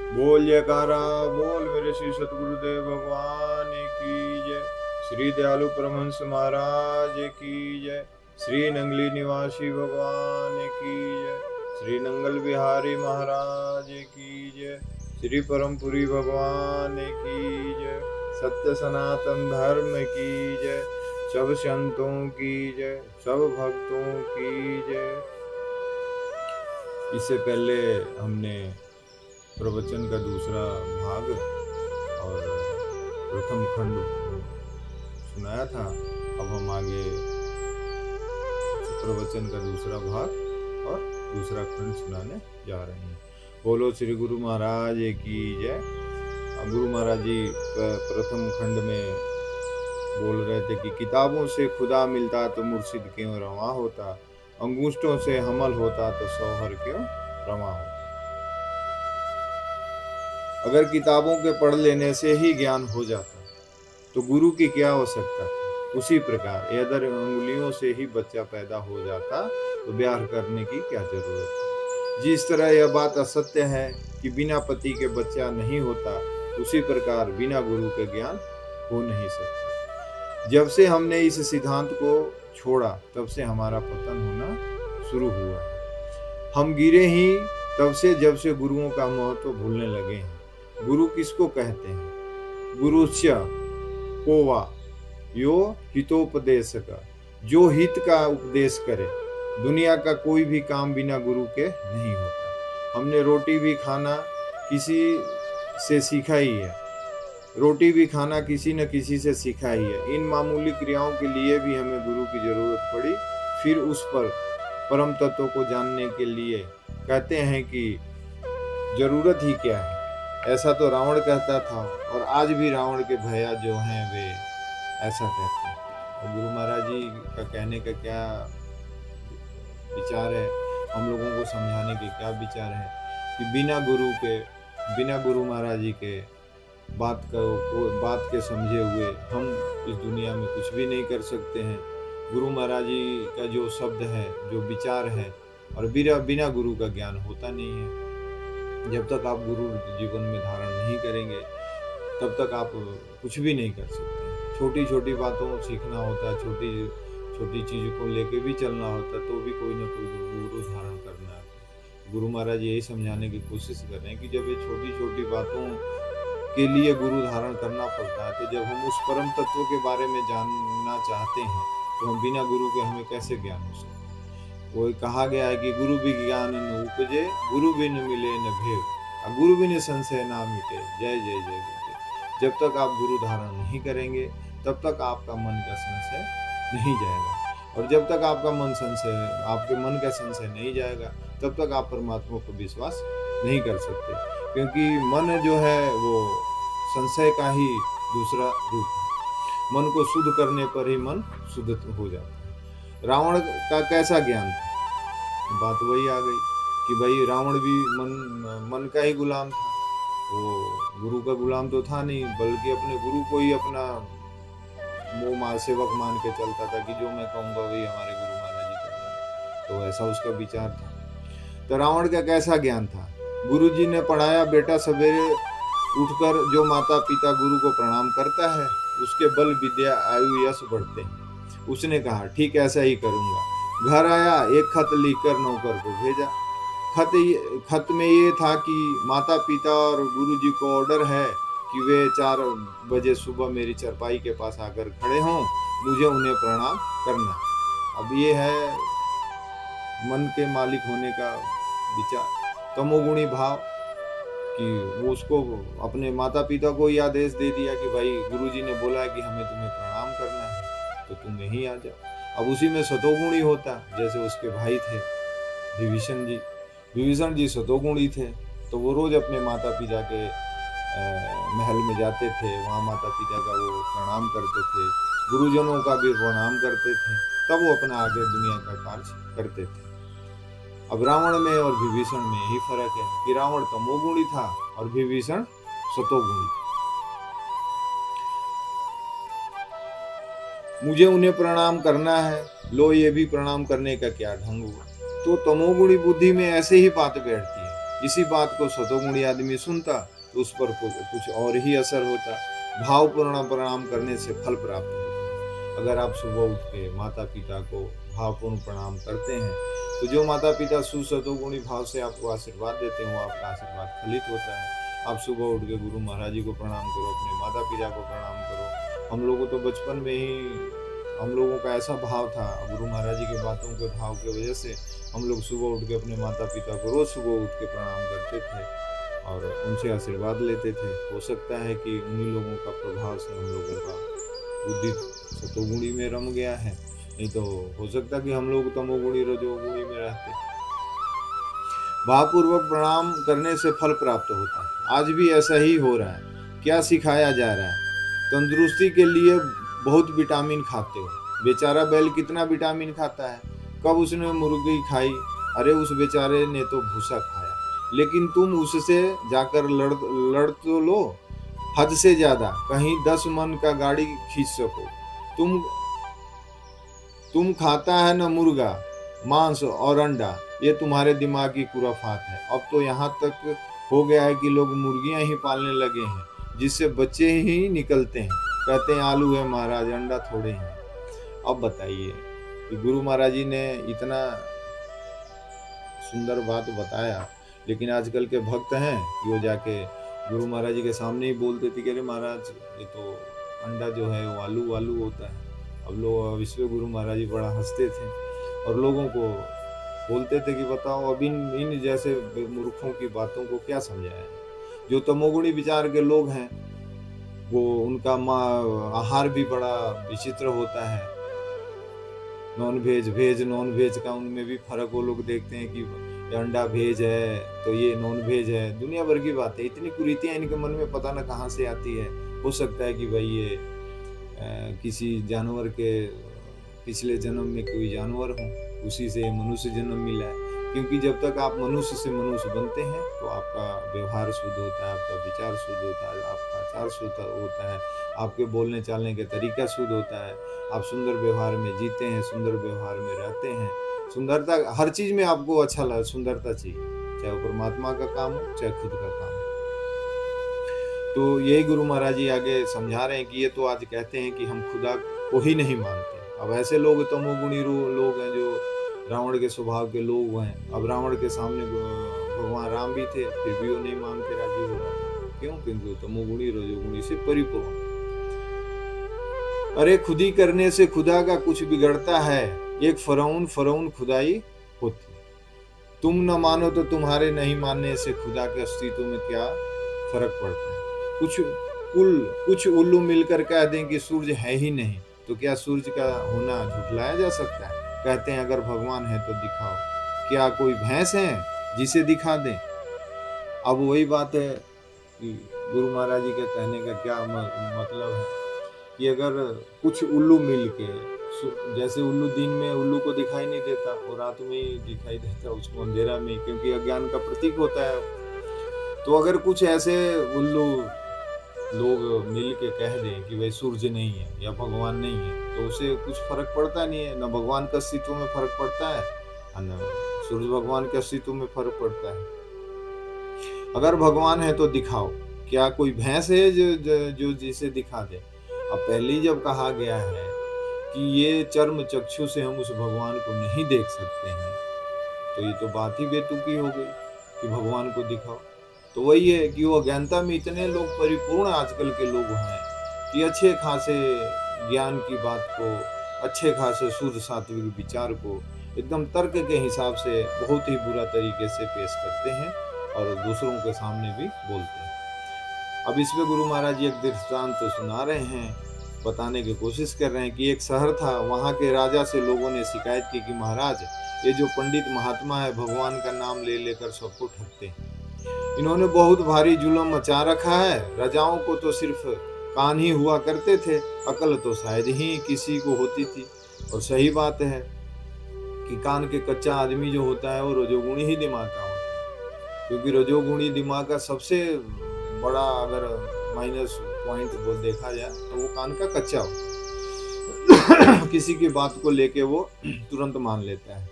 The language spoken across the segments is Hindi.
बोल जयकारा बोल मेरे श्री सतगुरुदेव भगवान की जय। श्री दयालु परमहंस महाराज की जय। श्री नंगली निवासी भगवान की जय। श्री नंगल बिहारी महाराज की जय। श्री परमपुरी भगवान की जय। सत्य सनातन धर्म की जय। सब संतों की जय, सब भक्तों की जय। इससे पहले हमने प्रवचन का दूसरा भाग और प्रथम खंड सुनाया था। अब हम आगे प्रवचन का दूसरा भाग और दूसरा खंड सुनाने जा रहे हैं। बोलो श्री गुरु महाराज की जय। गुरु महाराज जी प्रथम खंड में बोल रहे थे कि किताबों से खुदा मिलता तो मुर्शिद क्यों रवा होता, अंगूष्ठों से हमल होता तो सौहर क्यों रवा होता। अगर किताबों के पढ़ लेने से ही ज्ञान हो जाता तो गुरु की क्या आवश्यकता थी। उसी प्रकार यदि अंगुलियों से ही बच्चा पैदा हो जाता तो ब्याह करने की क्या जरूरत है। जिस तरह यह बात असत्य है कि बिना पति के बच्चा नहीं होता, उसी प्रकार बिना गुरु के ज्ञान हो नहीं सकता। जब से हमने इस सिद्धांत को छोड़ा तब से हमारा पतन होना शुरू हुआ है। हम गिरे ही तब से जब से गुरुओं का महत्व भूलने लगे हैं। गुरु किसको कहते हैं? गुरुश्च कोवा यो हितोपदेशक, जो हित का उपदेश करे। दुनिया का कोई भी काम बिना गुरु के नहीं होता। हमने रोटी भी खाना किसी से सीखा ही है। रोटी भी खाना किसी न किसी से सीखा ही है। इन मामूली क्रियाओं के लिए भी हमें गुरु की जरूरत पड़ी। फिर उस पर परम तत्व को जानने के लिए कहते हैं कि जरूरत ही क्या है। ऐसा तो रावण कहता था और आज भी रावण के भैया जो हैं वे ऐसा कहते हैं। और गुरु महाराज जी का कहने का क्या विचार है, हम लोगों को समझाने के क्या विचार है कि बिना गुरु महाराज जी के बात के समझे हुए हम इस दुनिया में कुछ भी नहीं कर सकते हैं। गुरु महाराज जी का जो शब्द है, जो विचार है, और बिना गुरु का ज्ञान होता नहीं है। जब तक आप गुरु जीवन में धारण नहीं करेंगे तब तक आप कुछ भी नहीं कर सकते। छोटी छोटी बातों सीखना होता है, छोटी छोटी चीज़ों को लेके भी चलना होता है, तो भी कोई ना कोई गुरु धारण करना है। गुरु महाराज यही समझाने की कोशिश कर रहे हैं कि जब ये छोटी छोटी बातों के लिए गुरु धारण करना पड़ता है, तो जब हम उस परम तत्व के बारे में जानना चाहते हैं तो हम बिना गुरु के हमें कैसे ज्ञान हो सकता है। वो कहा गया है कि गुरु विज्ञान न उपजे, गुरु बिन मिले न भेद, गुरु बिन संशय ना मिटे। जय जय जय गुरुदेव। जब तक आप गुरु धारण नहीं करेंगे तब तक आपका मन का संशय नहीं जाएगा, और जब तक आपके मन का संशय नहीं जाएगा तब तक आप परमात्मा पर विश्वास नहीं कर सकते, क्योंकि मन जो है वो संशय का ही दूसरा रूप है। मन को शुद्ध करने पर ही मन शुद्ध हो जाता है। रावण का कैसा ज्ञान था? बात वही आ गई कि भाई रावण भी मन का ही गुलाम था। वो गुरु का गुलाम तो था नहीं, बल्कि अपने गुरु को ही अपना सेवक मान के चलता था कि जो मैं कहूँगा वही हमारे गुरु महाराज जी करेंगे। तो ऐसा उसका विचार था। तो रावण का कैसा ज्ञान था? गुरुजी ने पढ़ाया, बेटा सवेरे उठकर जो माता पिता गुरु को प्रणाम करता है उसके बल विद्या आयु यश बढ़ते हैं। उसने कहा ठीक ऐसा ही करूंगा। घर आया, एक खत लिखकर नौकर को भेजा। खत में ये था कि माता पिता और गुरुजी को ऑर्डर है कि वे 4 बजे सुबह मेरी चरपाई के पास आकर खड़े हों, मुझे उन्हें प्रणाम करना। अब ये है मन के मालिक होने का विचार, तमोगुणी भाव, कि वो उसको अपने माता पिता को ही आदेश दे दिया कि भाई गुरुजी ने बोला है कि हमें तुम्हें प्रणाम करना है तो तुम यहीं आ जाओ। अब उसी में सतोगुणी होता, जैसे उसके भाई थे विभीषण जी सतोगुणी थे, तो वो रोज अपने माता पिता के महल में जाते थे, वहाँ माता पिता का वो प्रणाम करते थे, गुरुजनों का भी प्रणाम करते थे, तब वो अपना आगे दुनिया का कार्य करते थे। अब रावण में और विभीषण में यही फर्क है कि रावण तमोगुणी था और विभीषण सतोगुणी। मुझे उन्हें प्रणाम करना है, लो ये भी प्रणाम करने का क्या ढंग हुआ। तो तमोगुणी बुद्धि में ऐसे ही बात बैठती है इसी बात को सतोगुणी आदमी सुनता तो उस पर कुछ और ही असर होता। भावपूर्ण प्रणाम करने से फल प्राप्त होता है। अगर आप सुबह उठ के माता पिता को भावपूर्ण प्रणाम करते हैं तो जो माता पिता सुसतोगुणी भाव से आपको आशीर्वाद देते हैं वो आपका आशीर्वाद फलित होता है। आप सुबह उठ के गुरु महाराज जी को प्रणाम करो, अपने माता पिता को प्रणाम करो। हम लोगों तो बचपन में ही हम लोगों का ऐसा भाव था, गुरु महाराज जी की बातों के भाव की वजह से हम लोग सुबह उठ के अपने माता पिता को रोज सुबह उठ के प्रणाम करते थे और उनसे आशीर्वाद लेते थे। हो सकता है कि उन्हीं लोगों का प्रभाव से हम लोगों का बुद्धि सतोगुणी में रम गया है, नहीं तो हो सकता कि हम लोग तमोगुणी रजोगुणी में रहते। भावपूर्वक प्रणाम करने से फल प्राप्त होता है। आज भी ऐसा ही हो रहा है। क्या सिखाया जा रहा है? तंदुरुस्ती के लिए बहुत विटामिन खाते हो। बेचारा बैल कितना विटामिन खाता है, कब उसने मुर्गी खाई, अरे उस बेचारे ने तो भूसा खाया, लेकिन तुम उससे जाकर लड़ तो लो हद से ज्यादा, कहीं 10 मन का गाड़ी खींच सको। तुम खाता है न मुर्गा, मांस और अंडा, ये तुम्हारे दिमाग की खुराफात है। अब तो यहाँ तक हो गया है कि लोग मुर्गियां ही पालने लगे हैं, जिससे बच्चे ही निकलते हैं। कहते हैं आलू है महाराज, अंडा थोड़े हैं। अब बताइए कि गुरु महाराज जी ने इतना सुंदर बात बताया, लेकिन आजकल के भक्त हैं कि वो जाके गुरु महाराज जी के सामने ही बोलते थे कि अरे महाराज ये तो अंडा जो है वो आलू वालू होता है। अब लोग विश्व गुरु महाराज जी बड़ा हंसते थे और लोगों को बोलते थे कि बताओ अब इन जैसे मूर्खों की बातों को क्या समझाया है। जो तमोगुणी विचार के लोग हैं वो उनका आहार भी बड़ा विचित्र होता है। Non veg veg non veg का उनमें भी फर्क वो लोग देखते हैं कि ये अंडा वेज है तो ये नॉन वेज है। दुनिया भर की बातें, इतनी कुरीतियां इनके मन में पता न कहाँ से आती है। हो सकता है कि भाई ये किसी जानवर के पिछले जन्म में कोई जानवर हो, उसी से मनुष्य जन्म मिला है। क्योंकि जब तक आप मनुष्य से मनुष्य बनते हैं तो आपका व्यवहार शुद्ध होता है, आपका विचार शुद्ध होता है, आपका आचार शुद्ध होता है, आपके बोलने चालने के तरीका शुद्ध होता है। आप सुंदर व्यवहार में जीते हैं, सुंदर व्यवहार में रहते हैं। सुंदरता हर चीज में आपको अच्छा लगे, सुंदरता चाहिए, चाहे वो परमात्मा का काम हो चाहे खुद का काम हो। तो यही गुरु महाराज जी आगे समझा रहे हैं कि ये तो आज कहते हैं कि हम खुदा को ही नहीं मानते। अब ऐसे लोग तमोगुणी लोग हैं जो रावण के स्वभाव के लोग हैं। अब रावण के सामने भगवान राम भी थे, फिर भी वो नहीं मान के राजी हो रहा था। क्यों? क्योंकि तमोगुणी रजोगुणी से परिपूर्ण। अरे खुदी करने से खुदा का कुछ बिगड़ता है, एक फरौन खुदाई होती। तुम न मानो तो तुम्हारे नहीं मानने से खुदा के अस्तित्व में क्या फर्क पड़ता है। कुछ उल्लू मिलकर कह दें कि सूरज है ही नहीं, तो क्या सूरज का होना झुठलाया जा सकता है? कहते हैं अगर भगवान है तो दिखाओ, क्या कोई भैंस है जिसे दिखा दें? अब वही बात है कि गुरु महाराज जी के कहने का क्या मतलब है कि अगर कुछ उल्लू मिल के, जैसे उल्लू दिन में उल्लू को दिखाई नहीं देता और रात में ही दिखाई देता उसको अंधेरा में, क्योंकि अज्ञान का प्रतीक होता है। तो अगर कुछ ऐसे उल्लू लोग मिल के कह दें कि भाई सूर्य नहीं है या भगवान नहीं है, तो उसे कुछ फर्क पड़ता नहीं है। न भगवान के अस्तित्व में फर्क पड़ता है और न सूर्य भगवान के अस्तित्व में फर्क पड़ता है। अगर भगवान है तो दिखाओ, क्या कोई भैंस है जो जिसे दिखा दे? अब पहले ही जब कहा गया है कि ये चर्म चक्षु से हम उस भगवान को नहीं देख सकते हैं, तो ये तो बात ही बेतुकी हो गई कि भगवान को दिखाओ। तो वही है कि वो अज्ञानता में इतने लोग परिपूर्ण आजकल के लोग हैं कि अच्छे खासे ज्ञान की बात को, अच्छे खासे शुद्ध सात्विक विचार को एकदम तर्क के हिसाब से बहुत ही बुरा तरीके से पेश करते हैं और दूसरों के सामने भी बोलते हैं। अब इसमें गुरु महाराज जी एक दृष्टांत तो सुना रहे हैं, बताने की कोशिश कर रहे हैं कि एक शहर था, वहाँ के राजा से लोगों ने शिकायत की कि महाराज ये जो पंडित महात्मा है भगवान का नाम ले लेकर सबको ठगते हैं, इन्होंने बहुत भारी जुल्म मचा रखा है। राजाओं को तो सिर्फ कान ही हुआ करते थे, अकल तो शायद ही किसी को होती थी। और सही बात है कि कान के कच्चा आदमी जो होता है वो रजोगुणी ही दिमाग का होता है, क्योंकि रजोगुणी दिमाग का सबसे बड़ा अगर माइनस पॉइंट वो देखा जाए तो वो कान का कच्चा होता है। किसी की बात को लेके वो तुरंत मान लेता है।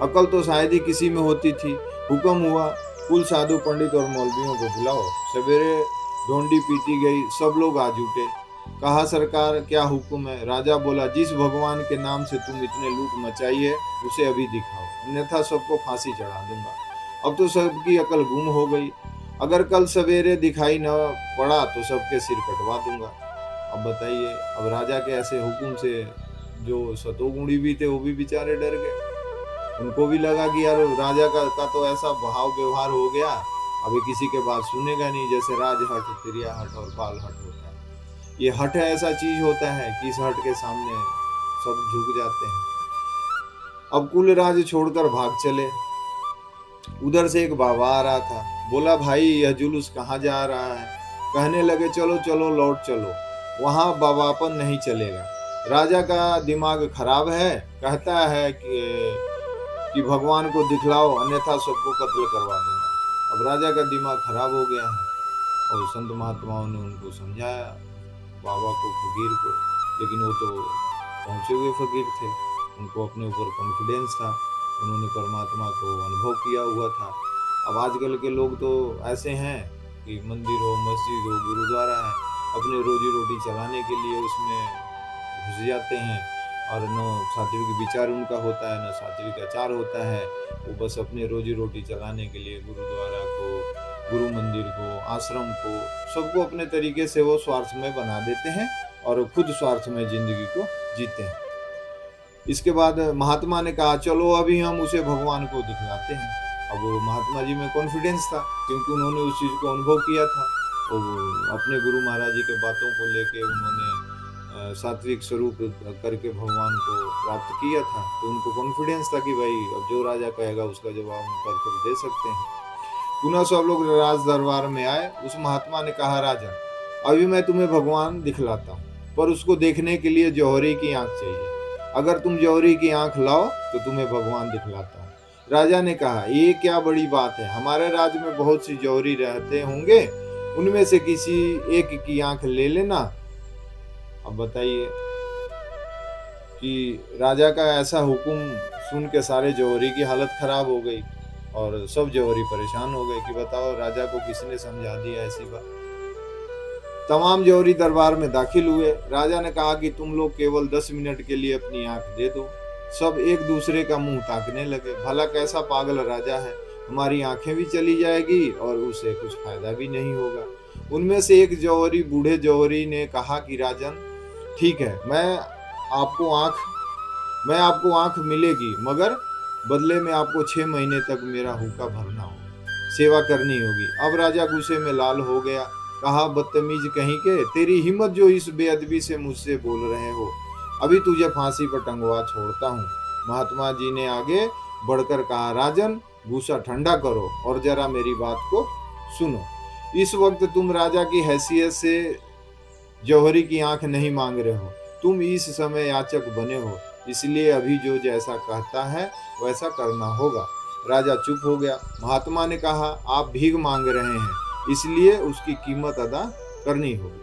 अकल तो शायद ही किसी में होती थी, हुक्म हुआ, कुल साधु पंडित और मौलवियों को बुलाओ। सवेरे ढोंडी पीटी गई, सब लोग आ जुटे। कहा, सरकार क्या हुक्म है? राजा बोला, जिस भगवान के नाम से तुम इतने लूट मचाई है उसे अभी दिखाओ, अन्यथा सबको फांसी चढ़ा दूंगा। अब तो सबकी अकल गुम हो गई, अगर कल सवेरे दिखाई न पड़ा तो सबके सिर कटवा दूंगा। अब बताइए, अब राजा के ऐसे हुक्म से जो सतोगुणी भी थे वो भी बेचारे डर गए। उनको भी लगा कि यार राजा का तो ऐसा भाव व्यवहार हो गया, अभी किसी के बात सुनेगा नहीं। जैसे राजहट, तिरियाहट और बालहट होता है, ये हट ऐसा चीज होता है कि इस हट के सामने सब झुक जाते हैं। अब कुल राज छोड़कर भाग चले। उधर से एक बाबा आ रहा था, बोला, भाई यह जुलूस कहाँ जा रहा है? कहने लगे, चलो चलो लौट चलो, वहां बाबापन नहीं चलेगा। राजा का दिमाग खराब है, कहता है कि भगवान को दिखलाओ, अन्यथा सबको कत्ल करवा दूंगा। अब राजा का दिमाग खराब हो गया है और संत महात्माओं ने उनको समझाया, बाबा को, फकीर को, लेकिन वो तो पहुंचे हुए फकीर थे, उनको अपने ऊपर कॉन्फिडेंस था, उन्होंने परमात्मा को अनुभव किया हुआ था। अब आजकल के लोग तो ऐसे हैं कि मंदिर हो, मस्जिद हो, गुरुद्वारा है, अपने रोजी रोटी चलाने के लिए उसमें घुस जाते हैं और न सात्विक विचार उनका होता है, न सात्विक आचार होता है। वो बस अपने रोजी रोटी चलाने के लिए गुरुद्वारा को, गुरु मंदिर को, आश्रम को, सबको अपने तरीके से वो स्वार्थ में बना देते हैं और खुद स्वार्थ में जिंदगी को जीते हैं। इसके बाद महात्मा ने कहा, चलो अभी हम उसे भगवान को दिखलाते हैं। अब वो महात्मा जी में कॉन्फिडेंस था क्योंकि उन्होंने उस चीज़ को अनुभव किया था। तो अपने गुरु महाराज जी के बातों को लेके उन्होंने सात्विक स्वरूप करके भगवान को प्राप्त किया था। तो उनको कॉन्फिडेंस था कि भाई अब जो राजा कहेगा उसका जवाब हम परफेक्ट दे सकते हैं। पुनः सब लोग राज दरबार में आए। उस महात्मा ने कहा, राजा अभी मैं तुम्हें भगवान दिखलाता हूँ, पर उसको देखने के लिए जौहरी की आंख चाहिए। अगर तुम जौहरी की आंख लाओ तो तुम्हें भगवान दिखलाता हूँ। राजा ने कहा, ये क्या बड़ी बात है, हमारे राज्य में बहुत सी जौहरी रहते होंगे, उनमें से किसी एक की आंख ले लेना। अब बताइए कि राजा का ऐसा हुक्म सुन के सारे जौहरी की हालत खराब हो गई और सब जौहरी परेशान हो गए कि बताओ राजा को किसने समझा दिया ऐसी बात। तमाम जौहरी दरबार में दाखिल हुए। राजा ने कहा कि तुम लोग केवल 10 मिनट के लिए अपनी आंख दे दो। सब एक दूसरे का मुंह ताकने लगे, भला कैसा पागल राजा है, हमारी आंखें भी चली जाएगी और उसे कुछ फायदा भी नहीं होगा। उनमें से एक जौहरी, बूढ़े जौहरी ने कहा कि राजन ठीक है, मैं आपको आंख मिलेगी, मगर बदले में आपको 6 महीने तक मेरा हुक्का भरना होगा, सेवा करनी होगी। अब राजा गुस्से में लाल हो गया, कहा, बदतमीज कहीं के, तेरी हिम्मत जो इस बेअदबी से मुझसे बोल रहे हो, अभी तुझे फांसी पर टंगवा छोड़ता हूँ। महात्मा जी ने आगे बढ़कर कहा, राजन गुस्सा ठंडा करो और जरा मेरी बात को सुनो। इस वक्त तुम राजा की हैसियत से जौहरी की आंख नहीं मांग रहे हो, तुम इस समय याचक बने हो, इसलिए अभी जो जैसा कहता है वैसा करना होगा। राजा चुप हो गया। महात्मा ने कहा, आप भीख मांग रहे हैं, इसलिए उसकी कीमत अदा करनी होगी।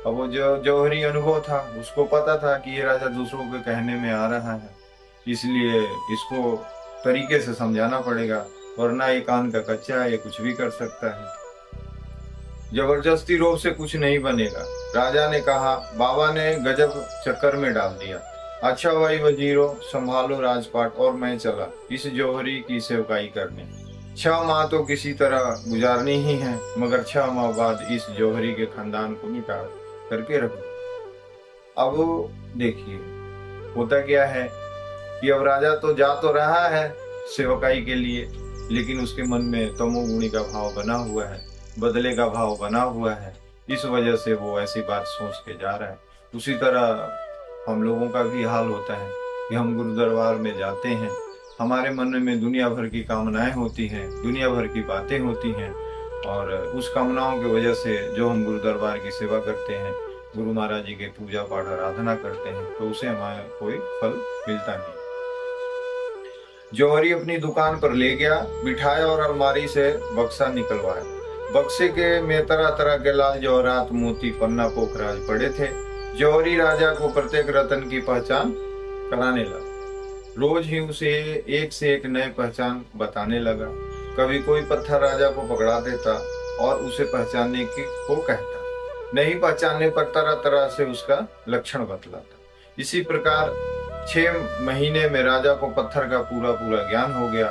अब वो जो जौहरी अनुभव था उसको पता था कि ये राजा दूसरों के कहने में आ रहा है, इसलिए इसको तरीके से समझाना पड़ेगा, वरना ये कान का कच्चा है, ये कुछ भी कर सकता है। जबरदस्ती रोब से कुछ नहीं बनेगा। राजा ने कहा, बाबा ने गजब चक्कर में डाल दिया। अच्छा भाई वजीरों, संभालो राजपाट और मैं चला इस जौहरी की सेवकाई करने। 6 माह तो किसी तरह गुजारनी ही है, मगर 6 माह बाद इस जौहरी के खानदान को मिटा करके रखो। अब देखिए होता क्या है कि अब राजा तो जा तो रहा है सेवकाई के लिए, लेकिन उसके मन में तमोगुणी का भाव बना हुआ है, बदले का भाव बना हुआ है। इस वजह से वो ऐसी बात सोच के जा रहा है। उसी तरह हम लोगों का भी हाल होता है कि हम गुरु दरबार में जाते हैं, हमारे मन में दुनिया भर की कामनाएं होती हैं, दुनिया भर की बातें होती हैं, और उस कामनाओं की वजह से जो हम गुरु दरबार की सेवा करते हैं, गुरु महाराज जी के पूजा पाठ आराधना करते हैं, तो उसे हमें कोई फल मिलता नहीं। जौहरी अपनी दुकान पर ले गया, बिठाया और अलमारी से बक्सा निकलवाया। बक्से के में तरह तरह के लाल जवाहरात, मोती, पन्ना, पोखराज पड़े थे। जौहरी राजा को प्रत्येक रत्न की पहचान कराने लगा। रोज ही उसे एक से एक नए पहचान बताने लगा। कभी कोई पत्थर राजा को पकड़ा देता और उसे पहचानने की को कहता, नहीं पहचानने पर तरह तरह से उसका लक्षण बतलाता। इसी प्रकार 6 महीने में राजा को पत्थर का पूरा पूरा ज्ञान हो गया।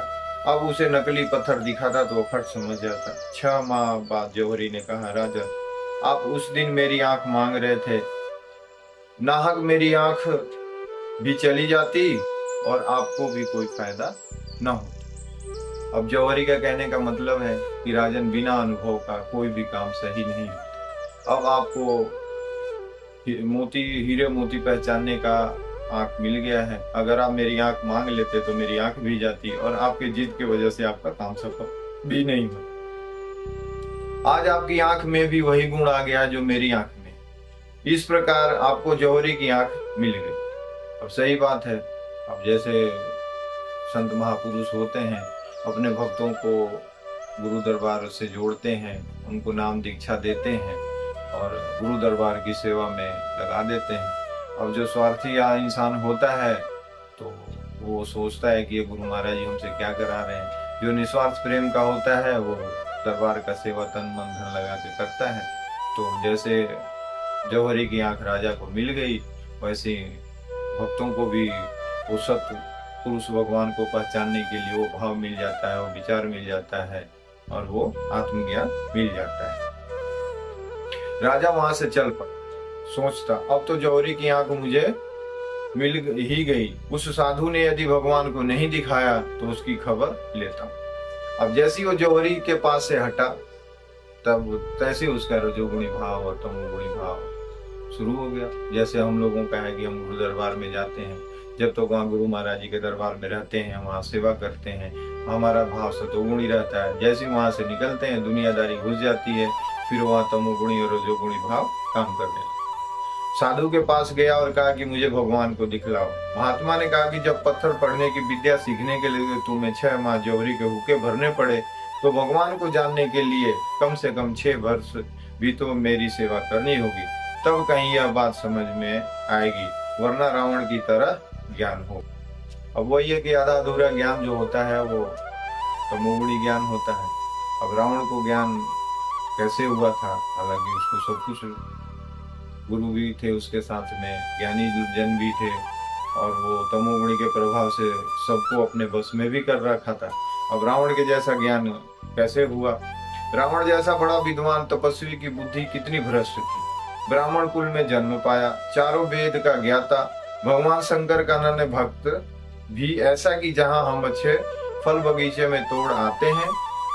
अब उसे नकली पत्थर दिखाता तो वो फट समझ जाता। 6 माह बाद जौहरी ने कहा, राजा आप उस दिन मेरी आंख मांग रहे थे, नाहक मेरी आंख भी चली जाती और आपको भी कोई फायदा न होता। अब जौहरी का कहने का मतलब है कि राजन, बिना अनुभव का कोई भी काम सही नहीं होता। अब आपको हीरे मोती पहचानने का आंख मिल गया है। अगर आप मेरी आंख मांग लेते तो मेरी आंख भी जाती और आपके जिद की वजह से आपका काम सफल भी नहीं हुआ। आज आपकी आंख में भी वही गुण आ गया जो मेरी आंख में। इस प्रकार आपको जौहरी की आंख मिल गई। अब सही बात है, अब जैसे संत महापुरुष होते हैं, अपने भक्तों को गुरु दरबार से जोड़ते हैं, उनको नाम दीक्षा देते हैं और गुरु दरबार की सेवा में लगा देते हैं। अब जो स्वार्थी या इंसान होता है तो वो सोचता है कि ये गुरु महाराज जी हमसे क्या करा रहे हैं। जो निस्वार्थ प्रेम का होता है वो दरबार का सेवा तन मन धन लगा के करता है। तो जैसे जौहरी की आंख राजा को मिल गई, वैसे भक्तों को भी वो सत्य पुरुष भगवान को पहचानने के लिए वो भाव मिल जाता है, वो विचार मिल जाता है और वो आत्मज्ञान मिल जाता है। राजा वहां से चल पड़ा, सोचता अब तो जौहरी की आंख मुझे मिल ही गई। उस साधु ने यदि भगवान को नहीं दिखाया तो उसकी खबर लेता हूं। अब जैसी वो जौहरी के पास से हटा, तब तैसे उसका रजोगुणी भाव और तमोगुणी भाव शुरू हो गया। जैसे हम लोगों का है कि हम गुरु दरबार में जाते हैं, जब तो वहाँ गुरु महाराज जी के दरबार में रहते हैं, वहाँ सेवा करते हैं, हमारा भाव सतोगुणी रहता है। जैसे वहां से निकलते हैं दुनियादारी घुस जाती है, फिर वहाँ तमोगुणी और रजोगुणी भाव काम करने लगे। साधु के पास गया और कहा कि मुझे भगवान को दिखलाओ। महात्मा ने कहा कि जब पत्थर पढ़ने की विद्या सीखने के लिए तुम्हें 6 माह जौहरी के हुक्के भरने पड़े तो भगवान को जानने के लिए कम से कम 6 वर्ष भी तो मेरी सेवा करनी होगी, तब कहीं यह बात समझ में आएगी, वरना रावण की तरह ज्ञान हो। अब वही है कि आधा अधूरा ज्ञान जो होता है वो तमोगुणी ज्ञान होता है। अब रावण को ज्ञान कैसे हुआ था, हालांकि उसको सब कुछ गुरु भी थे, उसके साथ में ज्ञानी जन भी थे और वो तमोगुणी के प्रभाव से सबको अपने बस में भी कर रखा था। अब रावण के जैसा ज्ञान कैसे हुआ? रावण जैसा बड़ा विद्वान तपस्वी की बुद्धि कितनी भ्रष्ट थी। ब्राह्मण कुल में जन्म पाया, चारों वेद का ज्ञाता, भगवान शंकर का नन्हे भक्त भी ऐसा कि जहां हम अच्छे फल बगीचे में तोड़ आते हैं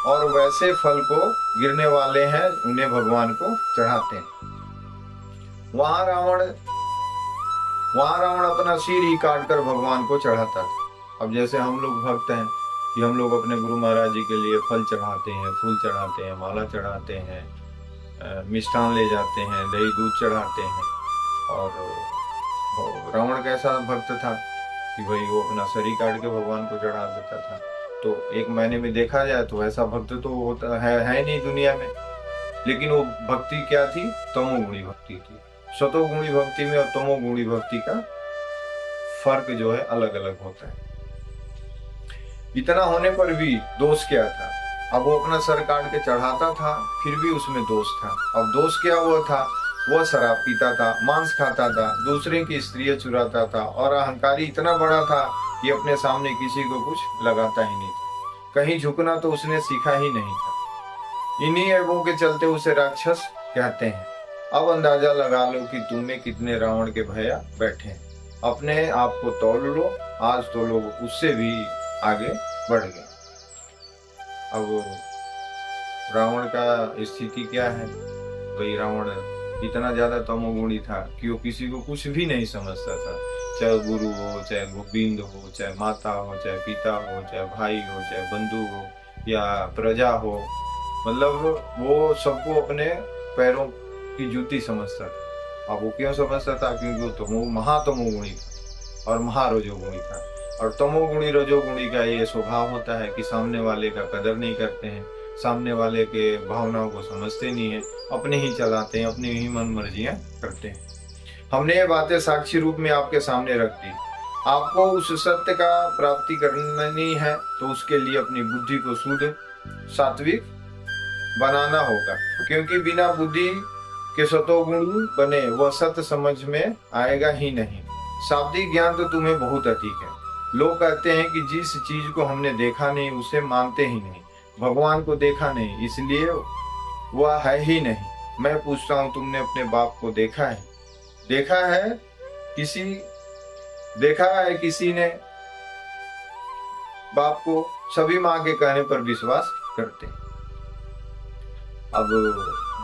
और वैसे फल को गिरने वाले हैं उन्हें भगवान को चढ़ाते हैं। वहां रावण अपना सिर ही काट कर भगवान को चढ़ाता था। अब जैसे हम लोग भक्त हैं कि हम लोग अपने गुरु महाराज जी के लिए फल चढ़ाते हैं, फूल चढ़ाते हैं, माला चढ़ाते हैं, मिष्ठान ले जाते हैं, दही दूध चढ़ाते हैं। और रावण कैसा भक्त था कि भाई वो अपना शरीर काट के भगवान को चढ़ा देता था। तो एक महीने में देखा जाए तो ऐसा भक्त तो होता है नहीं दुनिया में। लेकिन वो भक्ति क्या थी? तमोगुणी भक्ति थी। सतोगुणी भक्ति में और तमोगुणी भक्ति का फर्क जो है अलग अलग होता है। इतना होने पर भी दोष क्या था? अब वो अपना सर काट के चढ़ाता था, फिर भी उसमें दोष था। अब दोष क्या हुआ था? वह शराब पीता था, मांस खाता था, दूसरे की स्त्रियां चुराता था और अहंकारी इतना बड़ा था कि अपने सामने किसी को कुछ लगाता ही नहीं था। कहीं झुकना तो उसने सीखा ही नहीं था। इन्हीं ऐबों के चलते उसे राक्षस कहते हैं। अब अंदाजा लगा लो कि तुम्हें कितने रावण के भैया बैठे हैं। अपने आप को तौल लो, आज तो लोग उससे भी आगे बढ़ गए। अब रावण का स्थिति क्या है? भाई रावण इतना ज्यादा तमोगुणी था कि वो किसी को कुछ भी नहीं समझता था, चाहे गुरु हो, चाहे गोविंद हो, चाहे माता हो, चाहे पिता हो, चाहे भाई हो, चाहे बंधु हो या प्रजा हो। मतलब वो सबको अपने पैरों की जूती समझता था। अब वो क्यों समझता था? क्योंकि वो तो महातमोगुणी था और महारजोगुणी था। और तमोगुणी रजोगुणी का ये स्वभाव होता है कि सामने वाले का कदर नहीं करते हैं, सामने वाले के भावनाओं को समझते नहीं है, अपने ही चलाते हैं, अपनी ही मन मर्जियां करते हैं। हमने ये बातें साक्षी रूप में आपके सामने रख दी। आपको उस सत्य का प्राप्ति करनी है तो उसके लिए अपनी बुद्धि को शुद्ध सात्विक बनाना होगा, क्योंकि बिना बुद्धि के सतोगुण बने वह सत्य समझ में आएगा ही नहीं। शाब्दिक ज्ञान तो तुम्हें बहुत अधिक है। लोग कहते हैं कि जिस चीज को हमने देखा नहीं उसे मानते ही नहीं। भगवान को देखा नहीं इसलिए वह है ही नहीं। मैं पूछता हूँ, तुमने अपने बाप को देखा है? देखा है किसी ने बाप को? सभी माँ के कहने पर विश्वास करते हैं। अब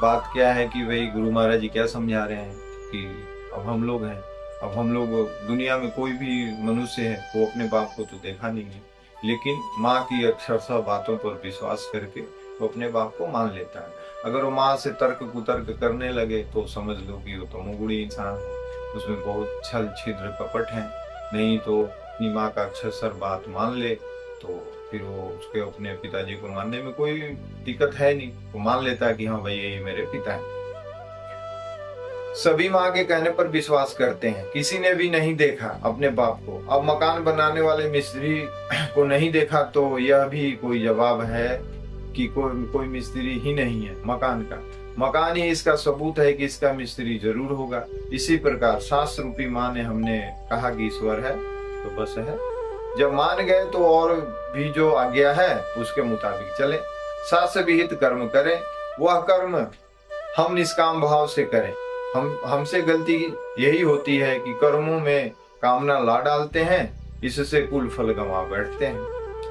बात क्या है कि भाई गुरु महाराज जी क्या समझा रहे हैं कि अब हम लोग हैं, अब हम लोग दुनिया में कोई भी मनुष्य है वो अपने बाप को तो देखा नहीं है, लेकिन माँ की अक्षरशः बातों पर विश्वास करके वो अपने बाप को मान लेता है। अगर वो माँ से तर्क कुतर्क करने लगे तो समझ लो कि वो तो मुगुड़ी इंसान है, उसमें बहुत छल छिद्र कपट है। नहीं तो अपनी माँ का अक्षरशः बात मान ले तो फिर वो उसके अपने पिताजी को मानने में कोई दिक्कत है नहीं, वो मान लेता है कि हाँ भाई यही मेरे पिता है। सभी माँ के कहने पर विश्वास करते हैं। किसी ने भी नहीं देखा अपने बाप को। अब मकान बनाने वाले मिस्त्री को नहीं देखा तो यह भी कोई जवाब है कि कोई मिस्त्री ही नहीं है मकान का। मकान ही इसका सबूत है कि इसका मिस्त्री जरूर होगा। इसी प्रकार शास्त्र रूपी माँ ने हमने कहा कि ईश्वर है तो बस है। जब मान गए तो और भी जो आज्ञा है उसके मुताबिक चले। शास्त्र विहित कर्म करें। वह कर्म हम निष्काम भाव से करें। हमसे गलती यही होती है कि कर्मों में कामना ला डालते हैं, इससे कुल फल गंवा बैठते हैं।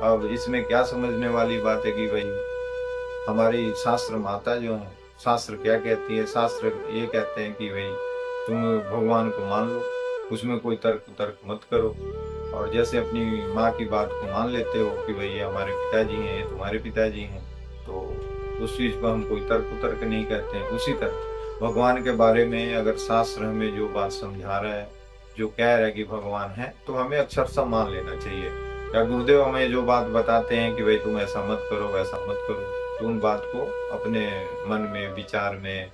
अब इसमें क्या समझने वाली बात है कि भाई हमारी शास्त्र माता जो है, शास्त्र क्या कहती है? शास्त्र ये कहते हैं कि भाई तुम भगवान को मान लो, उसमें कोई तर्क मत करो। और जैसे अपनी माँ की बात को मान लेते हो कि भाई ये हमारे पिताजी हैं, ये तुम्हारे पिताजी हैं, तो उस चीज पर हम कोई तर्क नहीं कहते हैं। उसी तरह भगवान के बारे में अगर शास्त्र हमें जो बात समझा रहा है, जो कह रहा है कि भगवान है, तो हमें अक्षरशः मान लेना चाहिए। या गुरुदेव हमें जो बात बताते हैं कि भाई तुम ऐसा मत करो वैसा मत करो, तो उन बात को अपने मन में विचार में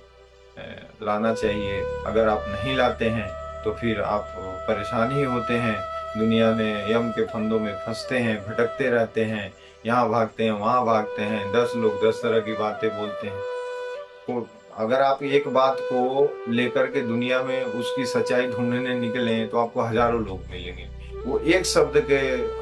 लाना चाहिए। अगर आप नहीं लाते हैं तो फिर आप परेशान ही होते हैं। दुनिया में यम के फंदों में फंसते हैं, भटकते रहते हैं, यहाँ भागते हैं वहाँ भागते हैं। 10 लोग 10 तरह की बातें बोलते हैं। तो अगर आप एक बात को लेकर के दुनिया में उसकी सच्चाई ढूंढने निकले तो आपको हजारों लोग मिलेंगे। वो एक शब्द के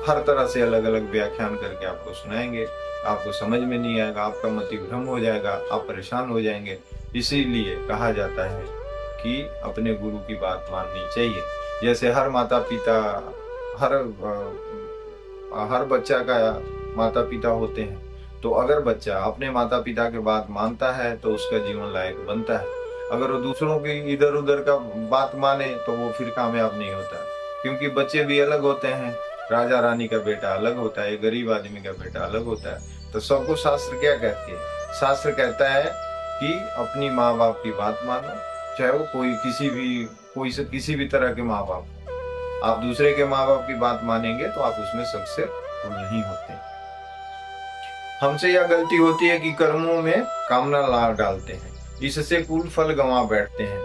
हर तरह से अलग अलग व्याख्यान करके आपको सुनाएंगे। आपको समझ में नहीं आएगा, आपका मति भ्रम हो जाएगा, आप परेशान हो जाएंगे। इसीलिए कहा जाता है कि अपने गुरु की बात माननी चाहिए। जैसे हर माता पिता, हर बच्चा का माता पिता होते हैं, तो अगर बच्चा अपने माता पिता के बात मानता है तो उसका जीवन लायक बनता है। अगर वो दूसरों की इधर उधर का बात माने तो वो फिर कामयाब नहीं होता, क्योंकि बच्चे भी अलग होते हैं। राजा रानी का बेटा अलग होता है, गरीब आदमी का बेटा अलग होता है। तो सबको शास्त्र क्या कहती है? शास्त्र कहता है कि अपनी माँ बाप की बात मानो, चाहे वो किसी भी तरह के माँ बाप। आप दूसरे के माँ बाप की बात मानेंगे तो आप उसमें सक्सेसफुल नहीं होते। हमसे यह गलती होती है कि कर्मों में कामना ला डालते हैं, इससे कुल फल गंवा बैठते हैं।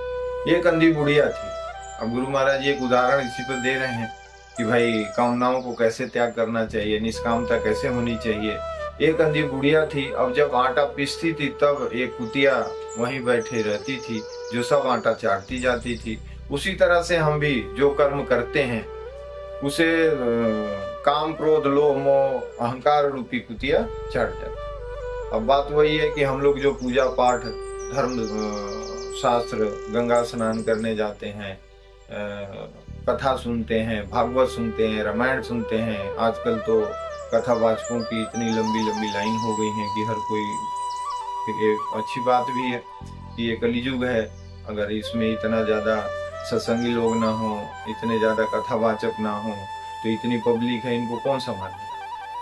एक अंधी बुढ़िया थी। अब गुरु महाराज एक उदाहरण इसी पर दे रहे हैं कि भाई कामनाओं को कैसे त्याग करना चाहिए, निष्कामता कैसे होनी चाहिए। एक अंधी बुढ़िया थी। अब जब आटा पीसती थी तब एक कुतिया वहीं बैठे रहती थी जो सब आटा चाटती जाती थी। उसी तरह से हम भी जो कर्म करते हैं उसे काम क्रोध लोभ मोह अहंकार रूपी कुतिया चाट जाती। अब बात वही है कि हम लोग जो पूजा पाठ धर्म शास्त्र गंगा स्नान करने जाते हैं, कथा सुनते हैं, भागवत सुनते हैं, रामायण सुनते हैं। आजकल तो कथावाचकों की इतनी लंबी लंबी लाइन हो गई है कि हर कोई। एक अच्छी बात भी है कि ये कलियुग है। अगर इसमें इतना ज्यादा सत्संगी लोग ना हो, इतने ज्यादा कथावाचक ना हो, तो इतनी पब्लिक है, इनको कौन संभालेगा?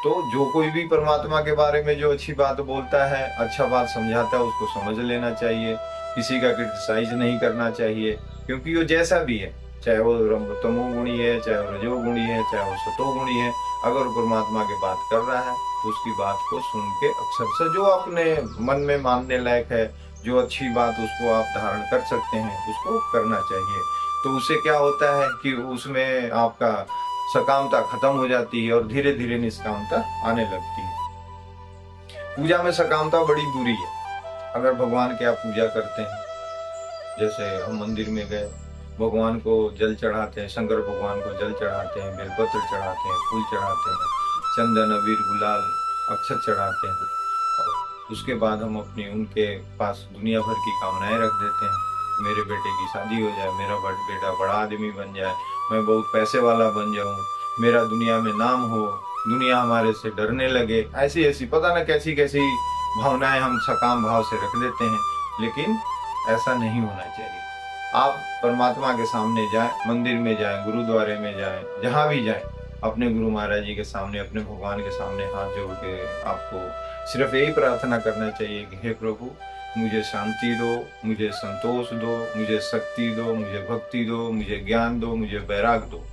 तो जो कोई भी परमात्मा के बारे में जो अच्छी बात बोलता है, अच्छा बात समझाता है, उसको समझ लेना चाहिए। किसी का क्रिटिसाइज नहीं करना चाहिए, क्योंकि वो जैसा भी है, चाहे वो तमोगुणी है, चाहे वो रजोगुणी है, चाहे वो सतोगुणी है, अगर परमात्मा की बात कर रहा है तो उसकी बात को सुन के अक्षरशः जो अपने मन में मानने लायक है, जो अच्छी बात उसको आप धारण कर सकते हैं, उसको करना चाहिए। तो उससे क्या होता है कि उसमें आपका सकामता खत्म हो जाती है और धीरे धीरे निष्कामता आने लगती है। पूजा में सकामता बड़ी बुरी है। अगर भगवान की आप पूजा करते हैं, जैसे हम मंदिर में गए, भगवान को जल चढ़ाते हैं, शंकर भगवान को जल चढ़ाते हैं, बेलपत्र चढ़ाते हैं, फूल चढ़ाते हैं, चंदन अबीर गुलाल अक्षत चढ़ाते हैं, और उसके बाद हम अपनी उनके पास दुनिया भर की कामनाएं रख देते हैं। मेरे बेटे की शादी हो जाए, मेरा बेटा बड़ा आदमी बन जाए, मैं बहुत पैसे वाला बन जाऊं, मेरा दुनिया में नाम हो, दुनिया हमारे से डरने लगे, ऐसी ऐसी पता न कैसी कैसी भावनाएं हम सकाम भाव से रख देते हैं। लेकिन ऐसा नहीं होना चाहिए। आप परमात्मा के सामने जाएं, मंदिर में जाएं, गुरुद्वारे में जाएं, जहां भी जाएं, अपने गुरु महाराज जी के सामने, अपने भगवान के सामने हाथ जोड़ के आपको सिर्फ यही प्रार्थना करना चाहिए कि हे प्रभु, मुझे शांति दो, मुझे संतोष दो, मुझे शक्ति दो, मुझे भक्ति दो, मुझे ज्ञान दो, मुझे वैराग दो।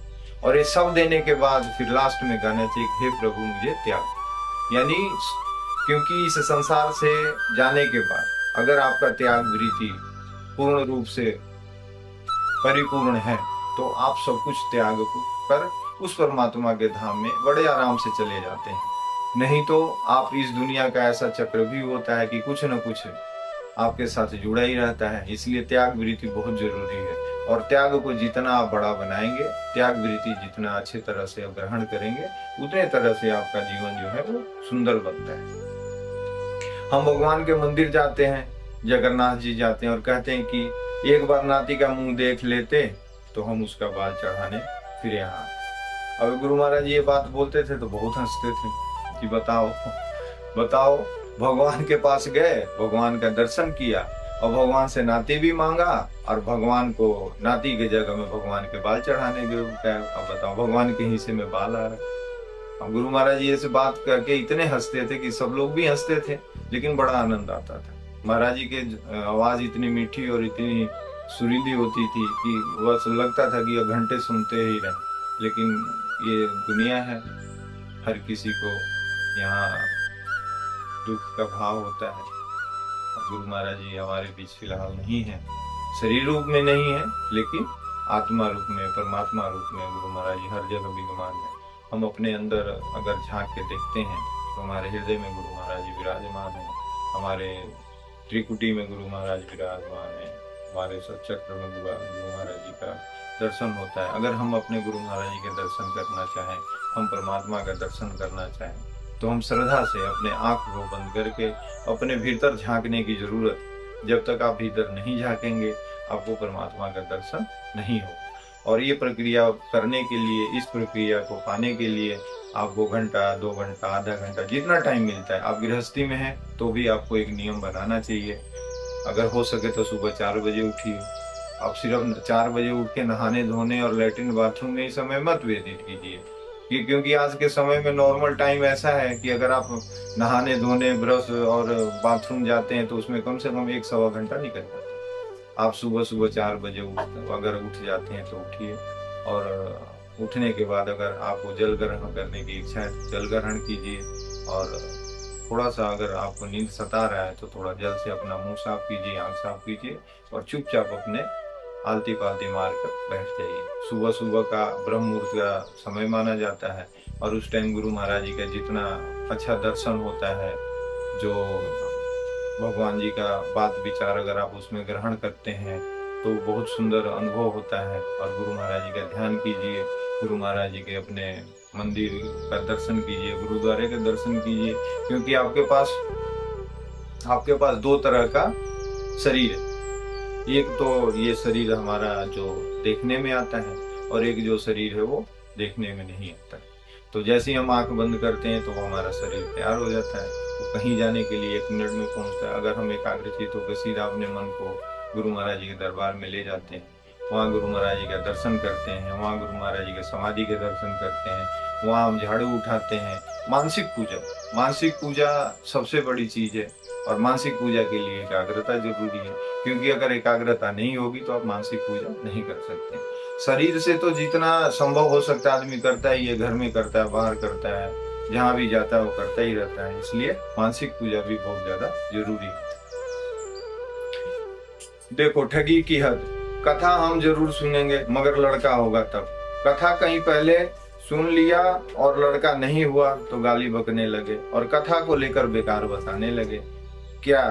और ये सब देने के बाद फिर लास्ट में कहना चाहिए हे प्रभु मुझे त्याग। यानी क्योंकि इस संसार से जाने के बाद अगर आपका त्याग वृत्ति पूर्ण रूप से परिपूर्ण है तो आप सब कुछ त्याग कर उस परमात्मा के धाम में बड़े आराम से चले जाते हैं। नहीं तो आप इस दुनिया का ऐसा चक्र भी होता है कि कुछ न कुछ आपके साथ जुड़ा ही रहता है। इसलिए त्याग वृत्ति बहुत जरूरी है, और त्याग को जितना आप बड़ा बनाएंगे, त्याग वृत्ति जितना अच्छे तरह से आप ग्रहण करेंगे, उतने तरह से आपका जीवन जो है वो सुंदर बनता है। हम भगवान के मंदिर जाते हैं, जगन्नाथ जी जाते हैं और कहते हैं कि एक बार नाती का मुंह देख लेते तो हम उसका बाल चढ़ाने फिर यहाँ। अब गुरु महाराज ये बात बोलते थे तो बहुत हंसते थे कि बताओ भगवान के पास गए, भगवान का दर्शन किया और भगवान से नाती भी मांगा, और भगवान को नाती के जगह में भगवान के बाल चढ़ाने के। अब बताओ भगवान के हिस्से में बाल आ रहा। अब गुरु महाराज ये से बात करके इतने हंसते थे कि सब लोग भी हंसते थे, लेकिन बड़ा आनंद आता था। महाराज जी के आवाज इतनी मीठी और इतनी सुरीली होती थी कि बस लगता था कि घंटे सुनते ही रहे। लेकिन ये दुनिया है, हर किसी को यहाँ दुख का भाव होता है। गुरु महाराज जी हमारे बीच फिलहाल नहीं है, शरीर रूप में नहीं है, लेकिन आत्मा रूप में, परमात्मा रूप में गुरु महाराज जी हर जगह विद्यमान है। हम अपने अंदर अगर झांक के देखते हैं तो हमारे हृदय में गुरु महाराज जी विराजमान है, हमारे त्रिकुटी में गुरु महाराज विराजमान है, हमारे सचक्र में गुरु महाराज जी का दर्शन होता है। अगर हम अपने गुरु महाराज जी के दर्शन करना चाहें, हम परमात्मा का दर्शन करना चाहें, तो हम श्रद्धा से अपने आंख को बंद करके अपने भीतर झांकने की जरूरत। जब तक आप भीतर नहीं झांकेंगे आपको परमात्मा का दर्शन नहीं हो। और ये प्रक्रिया करने के लिए, इस प्रक्रिया को पाने के लिए आपको घंटा, 2 घंटा, आधा घंटा, जितना टाइम मिलता है। आप गृहस्थी में हैं तो भी आपको एक नियम बनाना चाहिए। अगर हो सके तो सुबह 4 बजे उठिए। आप सिर्फ 4 बजे उठ के नहाने धोने और लैट्रिन बाथरूम में ही समय मत व्यतीत कीजिए, क्योंकि आज के समय में नॉर्मल टाइम ऐसा है कि अगर आप नहाने धोने, ब्रश और बाथरूम जाते हैं तो उसमें कम से कम 1-1.25 घंटा निकल जाता है। आप सुबह 4 बजे अगर उठ जाते हैं तो उठिए, और उठने के बाद अगर आपको जल ग्रहण करने की इच्छा है तो जल ग्रहण कीजिए, और थोड़ा सा अगर आपको नींद सता रहा है तो थोड़ा जल से अपना मुंह साफ कीजिए, आँख साफ कीजिए, और चुपचाप अपने आलती पालती मार कर बैठ जाइए। सुबह सुबह का ब्रह्म मुहूर्त का समय माना जाता है, और उस टाइम गुरु महाराज जी का जितना अच्छा दर्शन होता है, जो भगवान जी का बात विचार अगर आप उसमें ग्रहण करते हैं तो बहुत सुंदर अनुभव होता है। और गुरु महाराज जी का ध्यान कीजिए, गुरु महाराज जी के अपने मंदिर का दर्शन कीजिए, गुरुद्वारे का दर्शन कीजिए, क्योंकि आपके पास 2 तरह का शरीर है। एक तो ये शरीर हमारा जो देखने में आता है, और एक जो शरीर है वो देखने में नहीं आता है। तो जैसे ही हम आंख बंद करते हैं तो हमारा शरीर तैयार हो जाता है, वो कहीं जाने के लिए 1 मिनट में पहुंचता है। अगर हम एकाग्रचित होकर सीधा अपने मन को गुरु महाराज जी के दरबार में ले जाते हैं, वहाँ गुरु महाराज जी का दर्शन करते हैं, वहाँ गुरु महाराज जी के समाधि के दर्शन करते हैं, वहाँ हम झाड़ू उठाते हैं। मानसिक पूजा सबसे बड़ी चीज है, और मानसिक पूजा के लिए एकाग्रता जरूरी है, क्योंकि अगर एकाग्रता नहीं होगी तो आप मानसिक पूजा नहीं कर सकते। शरीर से तो जितना संभव हो सकता है आदमी करता है, ये घर में करता है, बाहर करता है, जहाँ भी जाता है वो करता ही रहता है। इसलिए मानसिक पूजा भी बहुत ज्यादा जरूरी है। देखो, ठगी की हद। कथा हम जरूर सुनेंगे, मगर लड़का होगा तब। कथा कहीं पहले सुन लिया और लड़का नहीं हुआ तो गाली बकने लगे और कथा को लेकर बेकार बताने लगे। क्या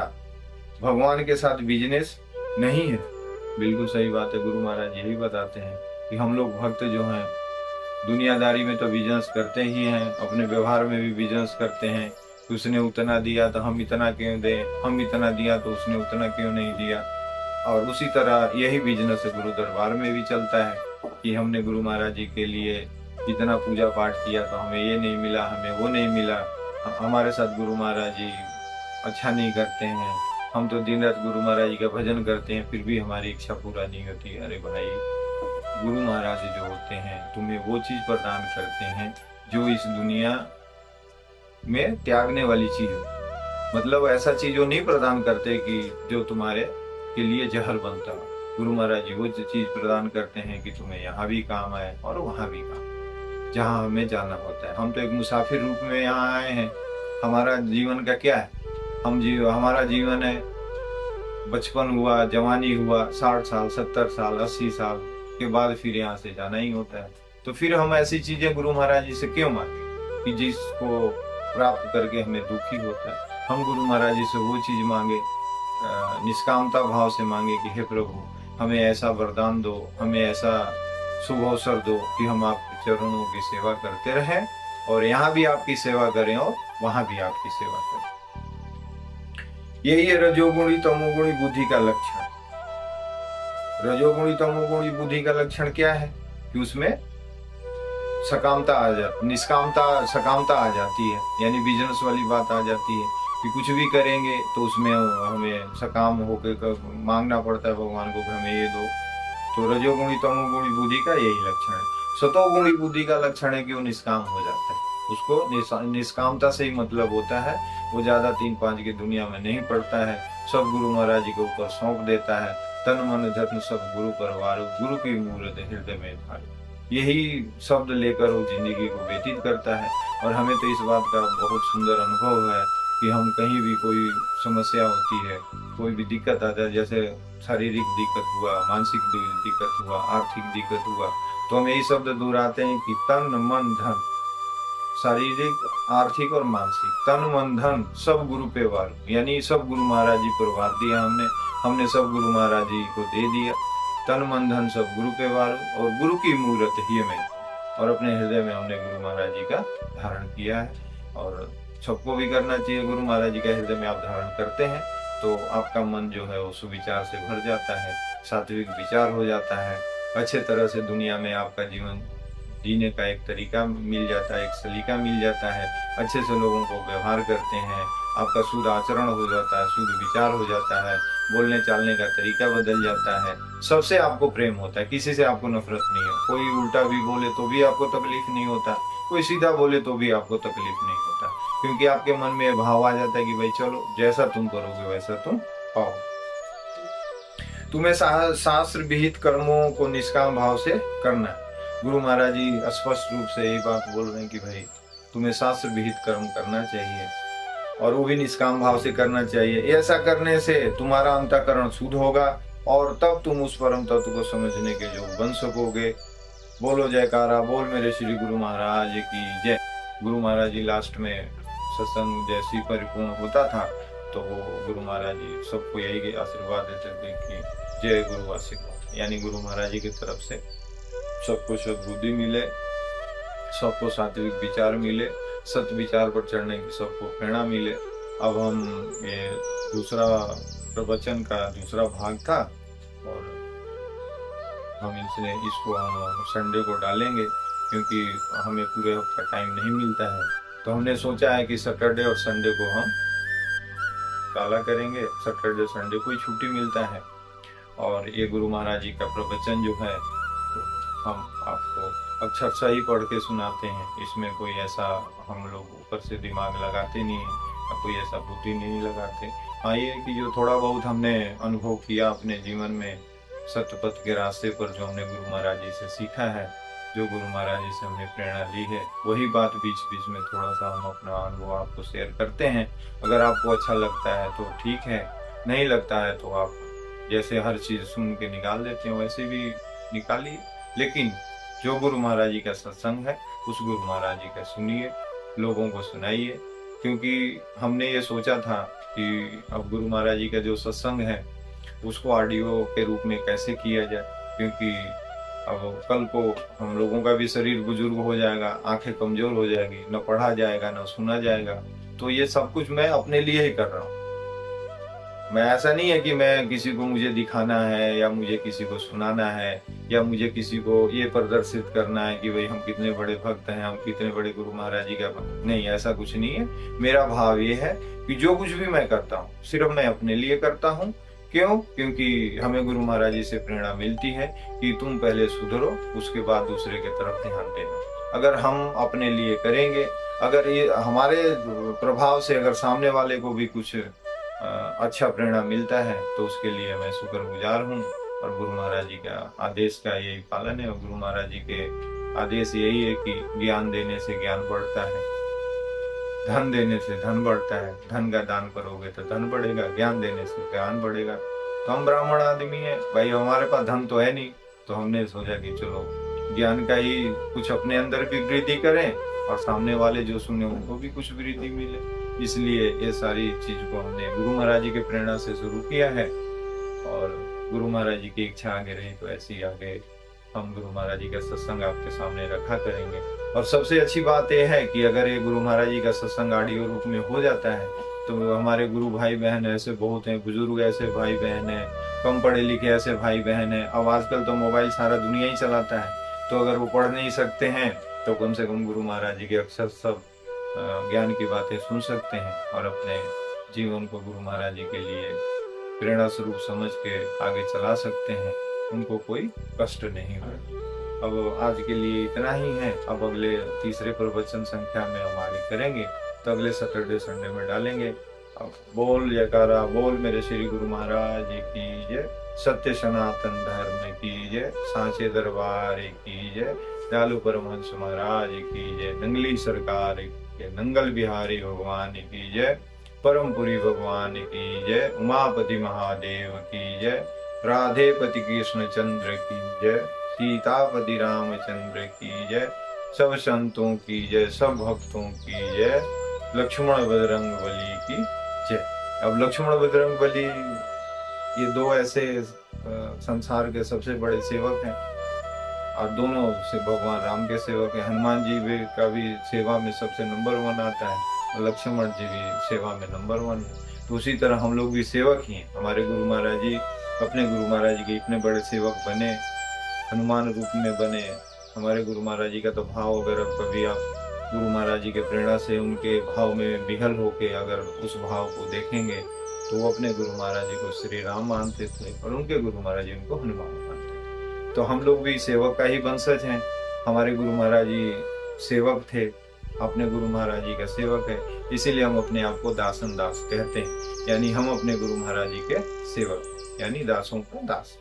भगवान के साथ बिजनेस नहीं है? बिल्कुल सही बात है। गुरु महाराज यही बताते हैं कि हम लोग भक्त जो हैं दुनियादारी में तो बिजनेस करते ही हैं, अपने व्यवहार में भी बिजनेस करते हैं। उसने उतना दिया तो हम इतना क्यों दें, हम इतना दिया तो उसने उतना क्यों नहीं दिया। और उसी तरह यही बिजनेस गुरु दरबार में भी चलता है कि हमने गुरु महाराज जी के लिए इतना पूजा पाठ किया तो हमें ये नहीं मिला, हमें वो नहीं मिला, हमारे साथ गुरु महाराज जी अच्छा नहीं करते हैं, हम तो दिन रात गुरु महाराज जी का भजन करते हैं फिर भी हमारी इच्छा पूरा नहीं होती। अरे भाई, गुरु महाराज जो होते हैं तुम्हें वो चीज प्रदान करते हैं जो इस दुनिया में त्यागने वाली चीज हो। मतलब ऐसा चीज वो नहीं प्रदान करते कि जो तुम्हारे के लिए जहर बनता हो। गुरु महाराज जी वो चीज प्रदान करते हैं कि तुम्हें यहाँ भी काम आए और वहां भी काम, जहाँ हमें जाना होता है। हम तो एक मुसाफिर रूप में यहाँ आए हैं। हमारा जीवन का क्या है? हमारा जीवन है बचपन हुआ, जवानी हुआ, 60 साल 70 साल 80 साल के बाद फिर यहाँ से जाना ही होता है। तो फिर हम ऐसी चीजें गुरु महाराज जी से क्यों मांगे कि जिसको प्राप्त करके हमें दुखी होता है। हम गुरु महाराज जी से वो चीज मांगे, निष्कामता भाव से मांगे कि हे प्रभु हमें ऐसा वरदान दो, हमें ऐसा शुभ अवसर दो कि हम आपके चरणों की सेवा करते रहें और यहाँ भी आपकी सेवा करें और वहां भी आपकी सेवा करें। यही है रजोगुणी तमोगुणी बुद्धि का लक्षण। रजोगुणी तमोगुणी बुद्धि का लक्षण क्या है कि उसमें सकामता आ जाती, निष्कामता सकामता आ जाती है, यानी बिजनेस वाली बात आ जाती है कि कुछ भी करेंगे तो उसमें हमें सकाम होकर मांगना पड़ता है भगवान को कि हमें ये दो। तो रजोगुणी तमोगुणी बुद्धि का यही लक्षण है। सतोगुणी बुद्धि का लक्षण है कि वो निष्काम हो जाता है, उसको निष्कामता से ही मतलब होता है। वो ज्यादा 3-5 की दुनिया में नहीं पड़ता है, सब गुरु महाराज जी के ऊपर सौंप देता है। तन मन धन सब गुरु परवारो, गुरु की मूर्त हृदय में धारो, यही शब्द लेकर वो जिंदगी को व्यतीत करता है। और हमें तो इस बात का बहुत सुंदर अनुभव है कि हम कहीं भी कोई समस्या होती है, कोई भी दिक्कत आता है, जैसे शारीरिक दिक्कत हुआ, मानसिक दिक्कत हुआ, आर्थिक दिक्कत हुआ, तो हम यही शब्द दोहराते हैं कि तन मन धन, शारीरिक आर्थिक और मानसिक, तन मन धन सब गुरु पे वार, यानी सब गुरु महाराज जी पर वार दिया हमने सब गुरु महाराज जी को दे दिया। तन मन धन सब गुरु पे वार और गुरु की मूर्त ही में और अपने हृदय में हमने गुरु महाराज जी का धारण किया है। और सबको भी करना चाहिए। गुरु महाराज जी का हृदय में आप धारण करते हैं तो आपका मन जो है वो सुविचार से भर जाता है, सात्विक विचार हो जाता है, अच्छे तरह से दुनिया में आपका जीवन जीने का एक तरीका मिल जाता है, एक सलीका मिल जाता है, अच्छे से लोगों को व्यवहार करते हैं, आपका शुद्ध आचरण हो जाता है, शुद्ध विचार हो जाता है, बोलने चालने का तरीका बदल जाता है, सबसे आपको प्रेम होता है, किसी से आपको नफरत नहीं है। कोई उल्टा भी बोले तो भी आपको तकलीफ नहीं होता, कोई सीधा बोले तो भी आपको तकलीफ नहीं होता, क्योंकि आपके मन में भाव आ जाता है कि भाई चलो जैसा तुम करोगे वैसा तुम पाओ। तुम्हें शास्त्र विहित कर्मों को निष्काम भाव से करना है। गुरु महाराज जी स्पष्ट रूप से यही बात बोल रहे हैं कि भाई तुम्हें शास्त्र विहित कर्म करना चाहिए और वो भी निष्काम भाव से करना चाहिए। ऐसा करने से तुम्हारा अंतःकरण शुद्ध होगा और तब तुम उस परम तत्व को समझने के योग्य बन सकोगे। बोलो जयकारा बोल मेरे श्री गुरु महाराज की जय। गुरु महाराज जी लास्ट में सत्संग जैसी परिपूर्ण होता था तो वो गुरु महाराज जी सबको यही आशीर्वाद देते थे कि जय गुरुवासी, यानी गुरु महाराज जी की तरफ से सबको सद्बुद्धि मिले, सबको सात्विक विचार मिले, सत्य विचार पर चढ़ने की सबको प्रेरणा मिले। अब हम ये दूसरा प्रवचन का दूसरा भाग था और हम इसको हम संडे को डालेंगे क्योंकि हमें पूरे हफ्ता टाइम नहीं मिलता है। तो हमने सोचा है कि सैटरडे और संडे को हम काला करेंगे, सैटरडे संडे को ही छुट्टी मिलता है। और ये गुरु महाराज जी का प्रवचन जो है हम आपको अक्षरशः ही पढ़ के सुनाते हैं, इसमें कोई ऐसा हम लोग ऊपर से दिमाग लगाते नहीं है, कोई ऐसा बुद्धि नहीं लगाते। हाँ ये कि जो थोड़ा बहुत हमने अनुभव किया अपने जीवन में सत्य पथ के रास्ते पर, जो हमने गुरु महाराज जी से सीखा है, जो गुरु महाराज जी से हमने प्रेरणा ली है, वही बात बीच बीच में थोड़ा सा हम अपना अनुभव आपको शेयर करते हैं। अगर आपको अच्छा लगता है तो ठीक है, नहीं लगता है तो आप जैसे हर चीज सुन के निकाल देते हैं वैसे भी निकालिए, लेकिन जो गुरु महाराज जी का सत्संग है उस गुरु महाराज जी का सुनिए, लोगों को सुनाइए। क्योंकि हमने ये सोचा था कि अब गुरु महाराज जी का जो सत्संग है उसको ऑडियो के रूप में कैसे किया जाए, क्योंकि अब कल को हम लोगों का भी शरीर बुजुर्ग हो जाएगा, आंखें कमजोर हो जाएगी, न पढ़ा जाएगा न सुना जाएगा। तो ये सब कुछ मैं अपने लिए ही कर रहा हूँ। मैं ऐसा नहीं है कि मैं किसी को मुझे दिखाना है या मुझे किसी को सुनाना है या मुझे किसी को ये प्रदर्शित करना है कि भाई हम कितने बड़े भक्त हैं, हम कितने बड़े गुरु महाराज जी का भक्त। नहीं, ऐसा कुछ नहीं है। मेरा भाव ये है कि जो कुछ भी मैं करता हूँ सिर्फ मैं अपने लिए करता हूँ। क्यों? क्योंकि हमें गुरु महाराज जी से प्रेरणा मिलती है कि तुम पहले सुधरो, उसके बाद दूसरे की तरफ ध्यान देना। अगर हम अपने लिए करेंगे, अगर ये हमारे प्रभाव से अगर सामने वाले को भी कुछ अच्छा प्रेरणा मिलता है तो उसके लिए मैं शुक्रगुजार हूँ। और गुरु महाराज जी का आदेश का यही पालन है। और गुरु महाराज जी के आदेश यही है कि ज्ञान देने से ज्ञान बढ़ता है, धन देने से धन बढ़ता है। धन का दान करोगे तो धन बढ़ेगा, ज्ञान देने से ज्ञान बढ़ेगा। तो हम ब्राह्मण आदमी हैं भाई, हमारे पास धन तो है नहीं, तो हमने सोचा कि चलो ज्ञान का ही कुछ अपने अंदर भी वृद्धि करें और सामने वाले जो सुने उनको भी कुछ वृद्धि मिले। इसलिए ये सारी चीज को हमने गुरु महाराज जी के प्रेरणा से शुरू किया है। और गुरु महाराज जी की इच्छा आगे रही तो ऐसे ही आगे हम गुरु महाराज जी का सत्संग आपके सामने रखा करेंगे। और सबसे अच्छी बात यह है कि अगर ये गुरु महाराज जी का सत्संग ऑडियो रूप में हो जाता है तो हमारे गुरु भाई बहन ऐसे बहुत हैं, बुजुर्ग ऐसे भाई बहन हैं, कम पढ़े लिखे ऐसे भाई बहन हैं। अब आजकल तो मोबाइल सारा दुनिया ही चलाता है, तो अगर वो पढ़ नहीं सकते हैं तो कम से कम गुरु महाराज जी के अक्षर सब ज्ञान की बातें सुन सकते हैं और अपने जीवन को गुरु महाराज जी के लिए प्रेरणा स्वरूप समझ के आगे चला सकते हैं। उनको कोई कष्ट नहीं हो। अब आज के लिए इतना ही है। अब अगले तीसरे प्रवचन संख्या में हम आगे करेंगे, तो अगले सैटरडे संडे में डालेंगे। अब बोल जयकारा बोल मेरे श्री गुरु महाराज की जय, सत्य सनातन धर्म की जय, सांचे दरबार की जय, लालू परमहंस महाराज की जय, नंगली सरकार के नंगल बिहारी भगवान की जय, परमपुरी भगवान की जय, उमापति महादेव की जय, राधेपति कृष्ण चंद्र की जय, सीतापति रामचंद्र की जय, सब संतों की जय, सब भक्तों की जय, लक्ष्मण बजरंग बली की जय। अब लक्ष्मण बजरंग बली ये दो ऐसे संसार के सबसे बड़े सेवक हैं और दोनों से भगवान राम के सेवक हैं। हनुमान जी भी का भी सेवा में सबसे नंबर 1 आता है और लक्ष्मण जी भी सेवा में नंबर 1 है। तो उसी तरह हम लोग भी सेवक ही हैं। हमारे गुरु महाराज जी अपने गुरु महाराज जी के इतने बड़े सेवक बने, हनुमान रूप में बने। हमारे गुरु महाराज जी का तो भाव, अगर कभी आप गुरु महाराज जी के प्रेरणा से उनके भाव में विहल होके अगर उस भाव को देखेंगे तो वो अपने गुरु महाराज जी को श्री राम मानते थे और उनके गुरु महाराज जी उनको हनुमान मानते थे। तो हम लोग भी सेवक का ही वंशज हैं। हमारे गुरु महाराज जी सेवक थे, अपने गुरु महाराज जी का सेवक है, इसीलिए हम अपने आप को दासन दास कहते हैं। यानी हम अपने गुरु महाराज जी के सेवक, यानी दासों का दास।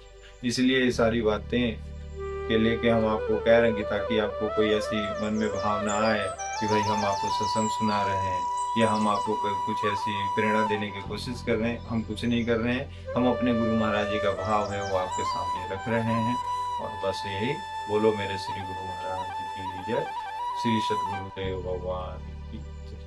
इसलिए ये सारी बातें के लेके हम आपको कह रहे हैं कि ताकि आपको कोई ऐसी मन में भावना आए कि भाई हम आपको सत्संग सुना रहे हैं या हम आपको कुछ ऐसी प्रेरणा देने की कोशिश कर रहे हैं। हम कुछ नहीं कर रहे हैं, हम अपने गुरु महाराज जी का भाव है वो आपके सामने रख रहे हैं। और बस यही बोलो मेरे श्री गुरु महाराज जी की जय, श्री सद्गुरुदेव भगवान की जय।